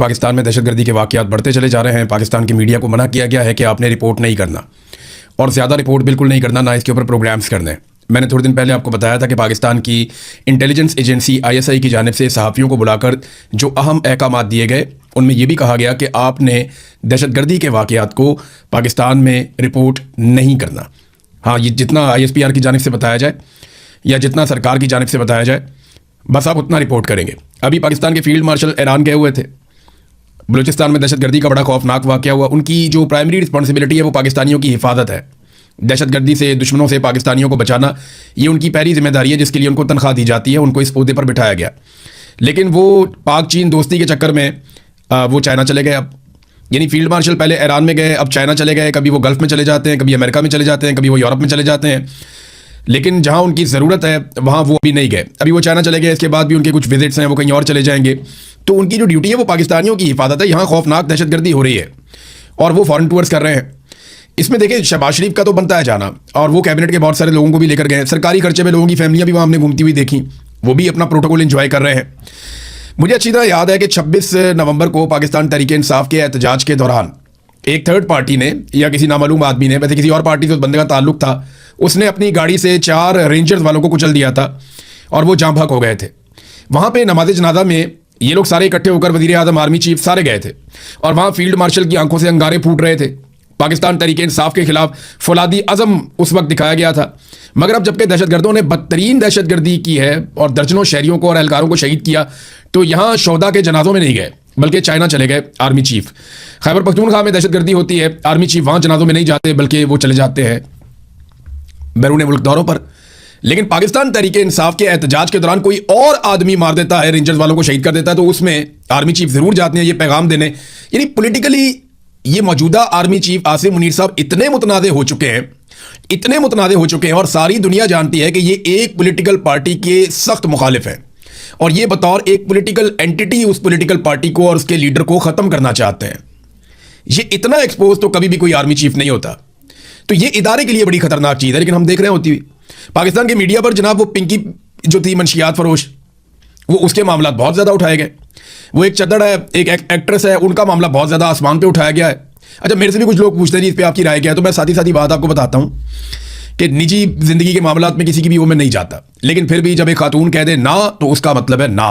पाकिस्तान में दहशतगर्दी के वाक़यात बढ़ते चले जा रहे हैं। पाकिस्तान की मीडिया को मना किया गया है कि आपने रिपोर्ट नहीं करना, और ज़्यादा रिपोर्ट बिल्कुल नहीं करना, ना इसके ऊपर प्रोग्राम्स करने। मैंने थोड़े दिन पहले आपको बताया था कि पाकिस्तान की इंटेलिजेंस एजेंसी ISI की जानिब से सहाफ़ियों को बुलाकर जो अहम अहकामात दिए गए, उनमें यह भी कहा गया कि आपने दहशतगर्दी के वाक़यात को पाकिस्तान में रिपोर्ट नहीं करना। हाँ, ये जितना ISPR की जानिब से बताया जाए या जितना सरकार की जानिब से बताया जाए, बस आप उतना रिपोर्ट करेंगे। अभी पाकिस्तान के फील्ड मार्शल ईरान गए हुए थे। बलूचिस्तान में दहशतगर्दी का बड़ा खौफनाक वाक़या हुआ। उनकी जो प्राइमरी रिस्पॉन्सिबिलिटी है वो पाकिस्तानियों की हिफाजत है। दहशतगर्दी से, दुश्मनों से पाकिस्तानियों को बचाना, ये उनकी पहली जिम्मेदारी है, जिसके लिए उनको तनख्वाह दी जाती है। उनको इस ओहदे पर बिठाया गया, लेकिन वो पाक चीन दोस्ती के चक्कर में वो चाइना चले गए। अब यानी फील्ड मार्शल पहले ईरान में गए, अब चाइना चले गए। कभी वो गल्फ़ में चले जाते हैं, कभी अमेरिका में चले जाते हैं, कभी वो यूरोप में चले जाते हैं, लेकिन जहाँ उनकी ज़रूरत है वहाँ वो अभी नहीं गए। अभी वो चाइना चले गए, इसके बाद भी उनके कुछ विजिट्स हैं, वो कहीं और चले जाएंगे। तो उनकी जो ड्यूटी है वो पाकिस्तानियों की हिफाजत है। यहाँ खौफनाक दहशतगर्दी हो रही है और वो फॉरेन टूर्स कर रहे हैं। इसमें देखिए, शहबाज शरीफ का तो बनता है जाना, और वो कैबिनेट के बहुत सारे लोगों को भी लेकर गए। सरकारी खर्चे में लोगों की फैमिलियाँ भी वहाँ हमने घूमती हुई देखी, वो भी अपना प्रोटोकॉल एंजॉय कर रहे हैं। मुझे अच्छी तरह याद है कि 26 नवंबर को पाकिस्तान तहरीक इंसाफ के एहतजाज के दौरान एक थर्ड पार्टी ने, या किसी नामालूम आदमी ने, वैसे किसी और पार्टी से उस बंदे का ताल्लुक था, उसने अपनी गाड़ी से 4 रेंजर्स वालों को कुचल दिया था और वो जाँ भक हो गए थे। वहाँ पे नमाज जनाजा में ये लोग सारे इकट्ठे होकर वज़ीर आज़म, आर्मी चीफ सारे गए थे, और वहाँ फील्ड मार्शल की आंखों से अंगारे फूट रहे थे। पाकिस्तान तहरीक इंसाफ के खिलाफ फौलादी अज़म उस वक्त दिखाया गया था। मगर अब जबकि दहशतगर्दों ने बदतरीन दहशतगर्दी की है और दर्जनों शहरियों को और एहलकारों को शहीद किया, तो यहाँ शोहदा के जनाजों में नहीं गए, बल्कि चाइना चले गए आर्मी चीफ। खैबर पख्तूनख्वा में दहशतगर्दी होती है, आर्मी चीफ वहाँ जनाजों में नहीं जाते, बल्कि वो चले जाते हैं बैरून मुल्क दौरों पर। लेकिन पाकिस्तान तहरीक इंसाफ के एहतजाज के दौरान कोई और आदमी मार देता है, रेंजर्स वालों को शहीद कर देता है, तो उसमें आर्मी चीफ ज़रूर जाते हैं ये पैगाम देने। यानी पॉलिटिकली ये मौजूदा आर्मी चीफ आसिम मुनीर साहब इतने मुतनाज़े हो चुके हैं, और सारी दुनिया जानती है कि ये एक पॉलिटिकल पार्टी के सख्त मुखालिफ हैं, और ये बतौर एक पॉलिटिकल एंटिटी उस पॉलिटिकल पार्टी को और उसके लीडर को ख़त्म करना चाहते हैं। ये इतना एक्सपोज तो कभी भी कोई आर्मी चीफ नहीं होता। तो ये इदारे के लिए बड़ी खतरनाक चीज़ है। लेकिन हम देख रहे होती हुई पाकिस्तान की मीडिया पर जनाब वो पिंकी जो थी मंशियात फरोश, वो उसके मामला बहुत ज़्यादा उठाए गए। वो एक चद्दड़ है, एक एक्ट्रेस है, उनका मामला बहुत ज़्यादा आसमान पे उठाया गया है। अच्छा, मेरे से भी कुछ लोग पूछते हैं इस पर आपकी राय क्या है, तो मैं साथ ही बात आपको बताता हूँ कि निजी ज़िंदगी के मामलात में किसी की भी वो मैं नहीं जाता, लेकिन फिर भी जब एक खातून कह दे ना, तो उसका मतलब है ना।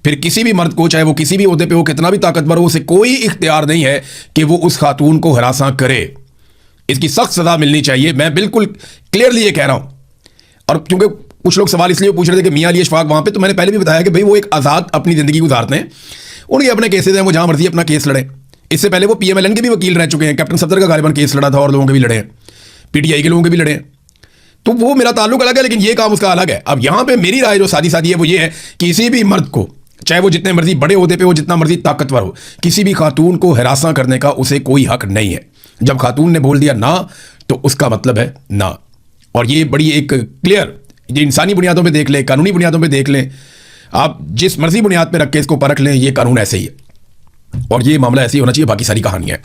फिर किसी भी मर्द को, चाहे वो किसी भी ओहदे पे हो, कितना भी ताकतवर हो, उसे कोई इख्तियार नहीं है कि वो उस खातून को हरासा करे। इसकी सख्त सज़ा मिलनी चाहिए, मैं बिल्कुल क्लियरली ये कह रहा हूँ। और क्योंकि कुछ लोग सवाल इसलिए पूछ रहे थे कि मियां अली अशफाक वहाँ पे, तो मैंने पहले भी बताया कि भाई वो एक आज़ाद अपनी ज़िंदगी गुजारते हैं, उनके अपने केसेज हैं, वो जहाँ मर्जी अपना केस लड़े। इससे पहले वो PMLN के भी वकील रह चुके हैं, कैप्टन सफदर का गालिबन केस लड़ा था, और लोगों के भी लड़े हैं, PTI के लोगों के भी लड़े हैं। तो वो मेरा ताल्लुक अलग है, लेकिन ये काम उसका अलग है। अब यहाँ पे मेरी राय जो सादी है वो ये है, किसी भी मर्द को, चाहे वो जितने मर्जी बड़े ओहदे पे हो, जितना मर्जी ताकतवर हो, किसी भी खातून को हरासा करने का उसे कोई हक नहीं है। जब खातून ने बोल दिया ना, तो उसका मतलब है ना। और ये बड़ी एक क्लियर, ये इंसानी बुनियादों पे देख लें, कानूनी बुनियादों पे देख लें, आप जिस मर्जी बुनियाद पे रख के इसको परख लें, ये कानून ऐसे ही है और ये मामला ऐसे ही होना चाहिए। बाकी सारी कहानी है।